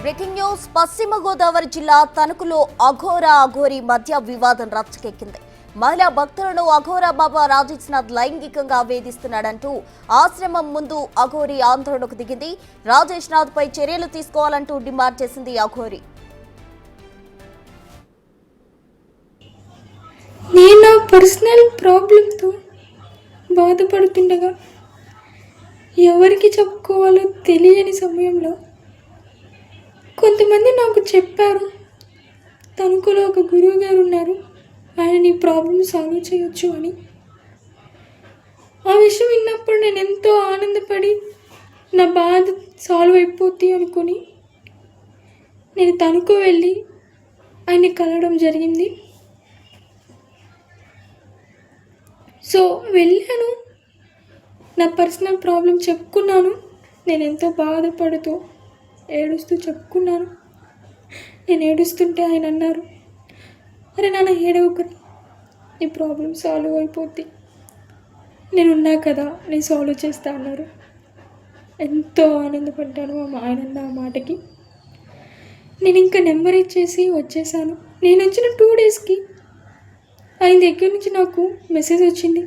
Breaking news. పశ్చిమ గోదావరి జిల్లా తణుకులో అఘోరా అఘోరి మధ్య వివాదం రచ్చకెక్కింది. మహిళా భక్తులను అఘోరా బాబా రాజేష్నాథ్ లైంగికంగా వేధిస్తున్నాడంటూ ఆశ్రమం ముందు అఘోరి ఆందోళనకు దిగింది. రాజేష్నాథ్ పై చర్యలు తీసుకోవాలంటూ డిమాండ్ చేసింది అఘోరి. నేను నా పర్సనల్ ప్రాబ్లంతో బాధపడుతుండగా ఎవరికి చెప్పుకోవాలో తెలియని సమయంలో కొంతమంది నాకు చెప్పారు, తణుకులో ఒక గురువు గారు ఉన్నారు, ఆయన నీ ప్రాబ్లం సాల్వ్ చేయొచ్చు అని. ఆ విషయం విన్నప్పుడు నేను ఎంతో ఆనందపడి నా బాధ సాల్వ్ అయిపోద్ది అనుకుని నేను తణుకు వెళ్ళి ఆయన్ని కలవడం జరిగింది. సో వెళ్ళాను, నా పర్సనల్ ప్రాబ్లం చెప్పుకున్నాను. నేను ఎంతో బాధపడుతూ ఏడుస్తూ చెప్పుకున్నాను. నేను ఏడుస్తుంటే ఆయన అన్నారు, అరే నాన్న ఏడవకురా, నీ ప్రాబ్లం సాల్వ్ అయిపోద్ది, నేనున్నా కదా, నేను సాల్వ్ చేస్తా అన్నారు. ఎంతో ఆనందపడ్డాను ఆయన ఆ మాటకి. నేను ఇంకా నెంబర్ ఇచ్చేసి వచ్చేసాను. నేను వచ్చిన 2 డేస్కి ఆయన దగ్గర నుంచి నాకు మెసేజ్ వచ్చింది.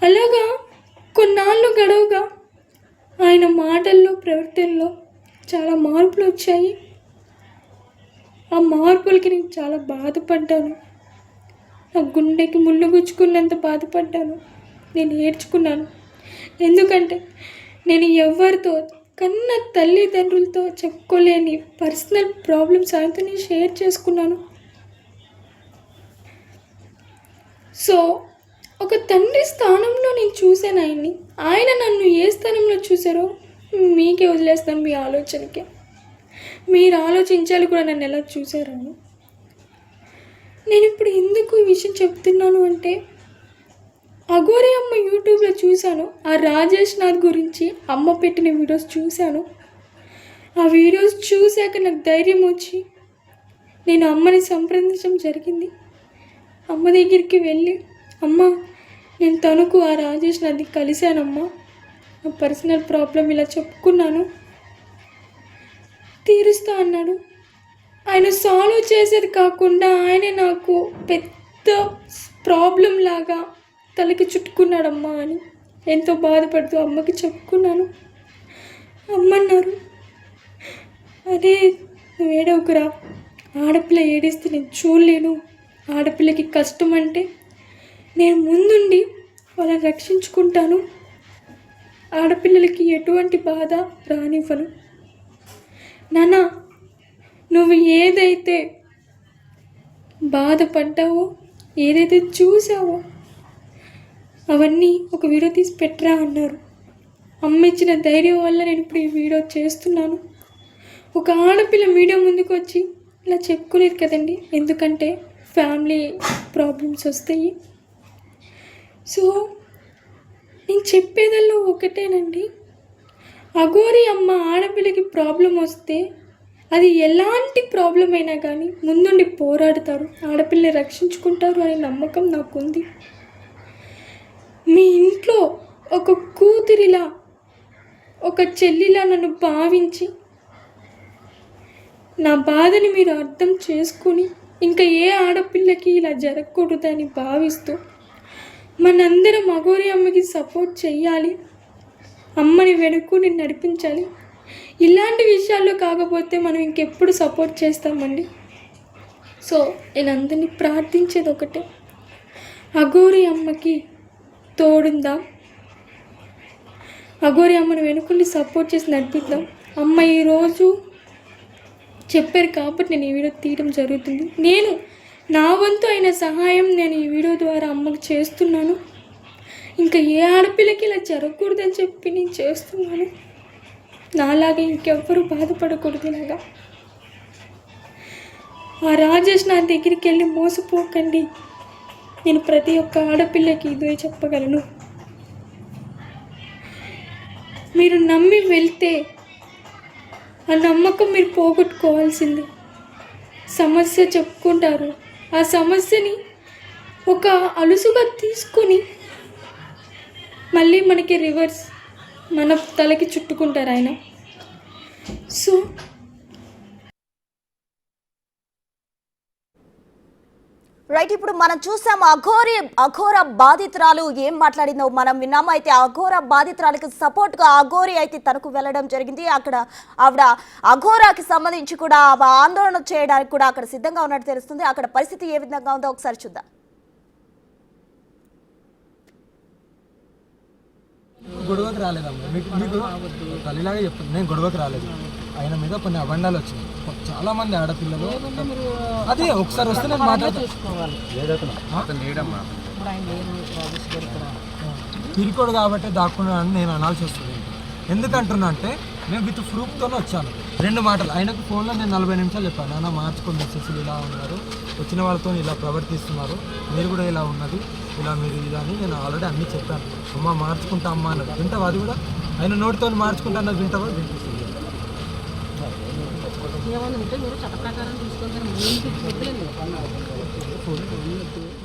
అలాగా కొన్నాళ్ళు గడవగా ఆయన మాటల్లో ప్రవర్తనలో చాలా మార్పులు వచ్చాయి. ఆ మార్పులకి నేను చాలా బాధపడ్డాను. నా గుండెకి ముళ్ళు గుచ్చుకున్నంత బాధపడ్డాను. నేను ఏడ్చుకున్నాను. ఎందుకంటే నేను ఎవరితో కన్న తల్లిదండ్రులతో చెప్పుకోలేని పర్సనల్ ప్రాబ్లమ్స్ ఆయనతో నేను షేర్ చేసుకున్నాను. సో ఒక తండ్రి స్థానంలో నేను చూశాను ఆయన్ని. ఆయన నన్ను ఏ స్థానంలో చూసారో మీకే వదిలేస్తాను, మీ ఆలోచనకే. మీరు ఆలోచించాలి కూడా నన్ను ఎలా చూసారని. నేను ఇప్పుడు ఎందుకు ఈ విషయం చెప్తున్నాను అంటే, అఘోరి అమ్మ యూట్యూబ్లో చూశాను. ఆ రాజేష్నాథ్ గురించి అమ్మ పెట్టిన వీడియోస్ చూశాను. ఆ వీడియోస్ చూశాక నాకు ధైర్యం వచ్చి నేను అమ్మని సంప్రదించడం జరిగింది. అమ్మ దగ్గరికి వెళ్ళి, అమ్మ నేను తణుకు ఆ రాజేష్నాథ్ని కలిశానమ్మా, నా పర్సనల్ ప్రాబ్లం ఇలా చెప్పుకున్నాను, తీరుస్తా అన్నాడు. ఆయన సాల్వ్ చేసేది కాకుండా ఆయనే నాకు పెద్ద ప్రాబ్లం లాగా తలకి చుట్టుకున్నాడమ్మా అని ఎంతో బాధపడుతూ అమ్మకి చెప్పుకున్నాను. అమ్మన్నారు, అదే నువ్వు ఏడవకురా, ఆడపిల్ల ఏడిస్తే నేను చూడలేను, ఆడపిల్లకి కష్టం అంటే నేను ముందుండి వాళ్ళని రక్షించుకుంటాను, ఆడపిల్లలకి ఎటువంటి బాధ రానివ్వను. నాన్న, నువ్వు ఏదైతే బాధపడ్డావో, ఏదైతే చూసావో అవన్నీ ఒక వీడియో తీసి పెట్టరా అన్నారు. అమ్మ ఇచ్చిన ధైర్యం వల్ల నేను ఇప్పుడు ఈ వీడియో చేస్తున్నాను. ఒక ఆడపిల్ల వీడియో ముందుకు వచ్చి ఇలా చెప్పుకోలేదు కదండి, ఎందుకంటే ఫ్యామిలీ ప్రాబ్లమ్స్ వస్తాయి. సో నేను చెప్పేదల్లో ఒకటేనండి, అఘోరి అమ్మ ఆడపిల్లకి ప్రాబ్లం వస్తే అది ఎలాంటి ప్రాబ్లం అయినా కానీ ముందుండి పోరాడతారు, ఆడపిల్లని రక్షించుకుంటారు అనే నమ్మకం నాకుంది. మీ ఇంట్లో ఒక కూతురిలా, ఒక చెల్లిలా నన్ను భావించి నా బాధని మీరు అర్థం చేసుకుని ఇంకా ఏ ఆడపిల్లకి ఇలా జరగకూడదని భావిస్తూ మనందరం అఘోరి అమ్మకి సపోర్ట్ చేయాలి, అమ్మని వెనుక్కుని నడిపించాలి. ఇలాంటి విషయాల్లో కాకపోతే మనం ఇంకెప్పుడు సపోర్ట్ చేస్తామండి. సో నేను అందరినీ ప్రార్థించేది ఒకటే, అఘోరి అమ్మకి తోడుందాం, అఘోరి అమ్మని వెనుకుండి సపోర్ట్ చేసి నడిపిద్దాం. అమ్మ ఈరోజు చెప్పారు కాబట్టి నేను ఈ వీడియో తీయడం జరుగుతుంది. నేను నా వంతు అయిన సహాయం నేను ఈ వీడియో ద్వారా అమ్మకు చేస్తున్నాను. ఇంకా ఏ ఆడపిల్లకి ఇలా జరగకూడదని చెప్పి నేను చేస్తున్నాను. నాలాగే ఇంకెవ్వరూ బాధపడకూడదు. ఇలాగా ఆ రాజేష్ నా దగ్గరికి వెళ్ళి మోసపోకండి, నేను ప్రతి ఒక్క ఆడపిల్లకి ఇదే చెప్పగలను. మీరు నమ్మి వెళ్తే ఆ నమ్మకం మీరు పోగొట్టుకోవాల్సింది. సమస్య చెప్పుకుంటారు, ఆ సమస్యని ఒక అలుసుగా తీసుకొని మళ్ళీ మనకి రివర్స్ మన తలకి చుట్టుకుంటారు ఆయన. సో రైట్, ఇప్పుడు మనం చూసాం అఘోర బాధితురాలు ఏం మాట్లాడిందో మనం విన్నాము. అయితే అఘోర బాధితురాలకు సపోర్ట్ గా అఘోరి అయితే తనకు వెళ్ళడం జరిగింది. అక్కడ ఆవిడ అఘోరాకి సంబంధించి కూడా ఆందోళన చేయడానికి కూడా అక్కడ సిద్ధంగా ఉన్నట్టు తెలుస్తుంది. అక్కడ పరిస్థితి ఏ విధంగా ఉందో ఒకసారి చూద్దాం. గొడవకు రాలేదమ్మా, మీకు తల్లిలాగా చెప్తాను, నేను గొడవకు రాలేదు. ఆయన మీద కొన్ని అబండాలు వచ్చినాయి. చాలా మంది ఆడపిల్లలు అదే ఒకసారి వస్తే నేను మాట్లాడతాను. తిరికోడు కాబట్టి దాక్కున్నానని నేను అనాల్సి వస్తుంది. ఎందుకంటున్నా అంటే నేను విత్ ప్రూఫ్తోనే వచ్చాను. 2 మాటలు ఆయనకు ఫోన్లో నేను 40 నిమిషాలు చెప్పాను. నాన్న మార్చుకొని మెసేజ్లు ఇలా ఉన్నారు, వచ్చిన వాళ్ళతో ఇలా ప్రవర్తిస్తున్నారు, మీరు కూడా ఇలా ఉన్నది, ఇలా మీరు ఇలా అని నేను ఆల్రెడీ అన్నీ చెప్పాను. అమ్మ మార్చుకుంటా అమ్మ అన్నది వింటావా? అది కూడా ఆయన నోటితో మార్చుకుంటా అన్నది వింటావా? వినిపిస్తుంది.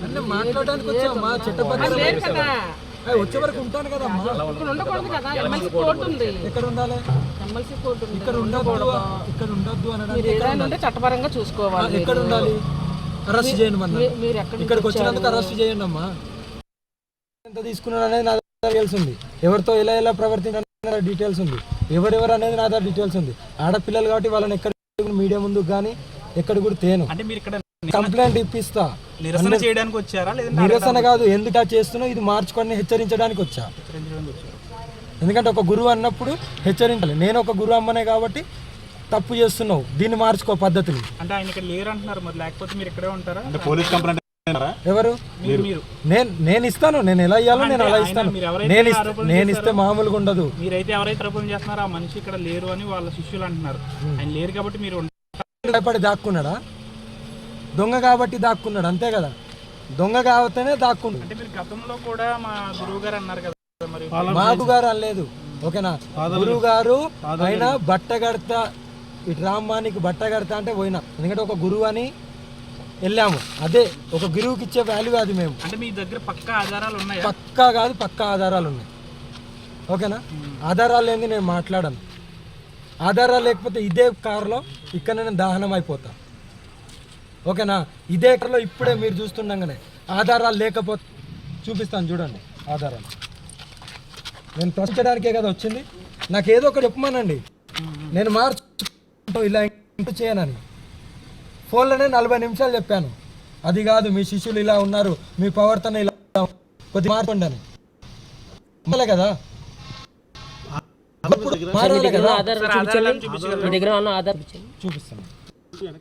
అంటే మాట్లాడడానికి వచ్చామ్మా, చట్టపరంగా వచ్చే వరకు ఉంటాను కదమ్మా. ఎక్కడ ఉండాలి? ఇక్కడ ఉండొద్దు అనడానికి చట్టపరంగా చూసుకోవాలి. ఎక్కడ ఉండాలి? అరెస్ట్ చేయండి మన ఇక్కడికి వచ్చినందుకు అరెస్ట్ చేయండి అమ్మా. ఎంత తీసుకున్నాడు అనేది నా దగ్గర డీటెయిల్స్ ఉంది. ఎవరితో ఎలా ప్రవర్తించాలనే డీటెయిల్స్ ఉంది. ఎవరెవరు అనేది నా దగ్గర డీటెయిల్స్ ఉంది. ఆడపిల్లలు కాబట్టి వాళ్ళని ఎక్కడ మీడియా ముందు కానీ ఎక్కడ కూడా తేను. అంటే మీరు ఇక్కడ కంప్లైంట్ ఇప్పిస్తా. నిరసన చేయడానికి వచ్చారా? నిరసన కాదు, ఎందుకు చేస్తున్నా ఇది మార్చుకొని హెచ్చరించడానికి వచ్చా. ఎందుకంటే ఒక గురువు అన్నప్పుడు హెచ్చరించాలి. నేను ఒక గురువు అమ్మనే కాబట్టి తప్పు చేస్తున్నావు, దీన్ని మార్చుకో పద్ధతిని. అంటే ఆయన ఇక్కడ లేరు అంటున్నారు, మరి లేకపోతే మీరు ఇక్కడే ఉంటారా? అంటే పోలీస్ కంప్లైంట్ ఎవరు? నేను ఇస్తాను, నేను ఎలా ఇవ్వాలో నేను అలా ఇస్తాను. నేను ఇస్తే మామూలుగా ఉండదు. మీరైతే ఎవరైతే ఆరోపణ చేస్తున్నారో ఆ మనిషి ఇక్కడ లేరు అని వాళ్ళ శిష్యులు అంటున్నారు. ఆయన లేరు కాబట్టి మీరు భయపడి దాక్కున్నాడా? దొంగ కాబట్టి దాక్కున్నాడు, అంతే కదా. దొంగ కాబట్టినే దాక్కున్నాడు. అంటే మీరు గతంలో కూడా మా గురువు గారు అన్నారు కదా, మరి మాకు గారు అనలేదు, ఓకేనా? గురువు గారు ఆయన బట్ట కడతా, ఇటు రామ్మానికి బట్ట కడతా అంటే పోయినా. ఎందుకంటే ఒక గురువు అని వెళ్ళాము, అదే ఒక గురువుకి ఇచ్చే వాల్యూ అది. మేము అంటే మీ దగ్గర పక్కా ఆధారాలు ఉన్నాయి? పక్కా కాదు, పక్కా ఆధారాలు ఉన్నాయి, ఓకేనా? ఆధారాలు ఏంది నేను మాట్లాడను. ఆధారాలు లేకపోతే ఇదే కారులో ఇక్కడ నేను దహనం అయిపోతా, ఓకేనా? ఇదే కారులో ఇప్పుడే మీరు చూస్తుండగానే ఆధారాలు లేకపోతే చూపిస్తాను, చూడండి ఆధారాలు. నేను ప్రశ్నించడానికే కదా వచ్చింది. నాకు ఏదో ఒకటి చెప్పమానండి, నేను మార్చు ఇలా చేయనని. ఫోన్లోనే 40 నిమిషాలు చెప్పాను. అది కాదు, మీ శిష్యులు ఇలా ఉన్నారు, మీ ప్రవర్తన ఇలా కొద్దిగా మార్చండి అని. మళ్ళీ కదా మారాలి కదా. చూపిస్తాను. చూపిస్తాను.